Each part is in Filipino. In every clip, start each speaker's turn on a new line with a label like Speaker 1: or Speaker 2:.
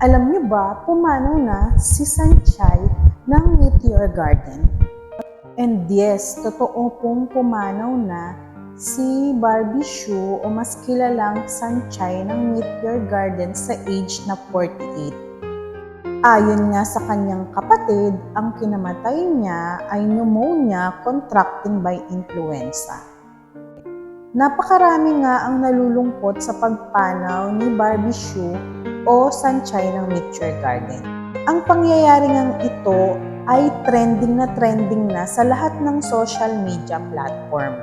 Speaker 1: Alam niyo ba, pumanaw na si Sanchay ng Meteor Garden? And yes, totoo pong pumanaw na si Barbie Hsu o mas kilalang Sanchay ng Meteor Garden sa age na 48. Ayon nga sa kanyang kapatid, ang kinamatay niya ay pneumonia contracting by influenza. Napakarami nga ang nalulungkot sa pagpanaw ni Barbie Hsu o Sanchay ng Meteor Garden. Ang pangyayari ngang ito ay trending na sa lahat ng social media platform.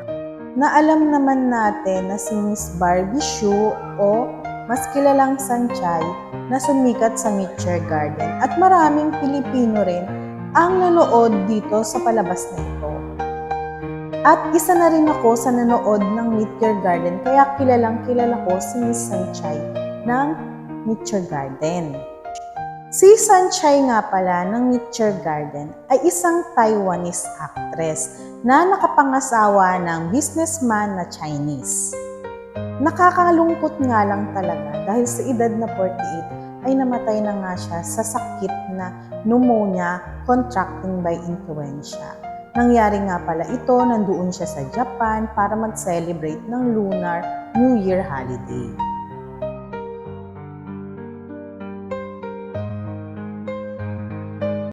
Speaker 1: Na alam naman natin na si Miss Barbie Hsu o mas kilalang Sanchay na sumikat sa Meteor Garden at maraming Pilipino rin ang nanood dito sa palabas na ito. At isa na rin ako sa nanood ng Meteor Garden kaya kilalang kilala ko si Miss Sanchay ng Meteor Garden. Si Sanchay nga pala ng Meteor Garden ay isang Taiwanese actress na nakapangasawa ng businessman na Chinese. Nakakalungkot nga lang talaga dahil sa edad na 48 ay namatay na nga siya sa sakit na pneumonia contracting by influenza. Nangyari nga pala ito, nandoon siya sa Japan para mag-celebrate ng Lunar New Year holiday.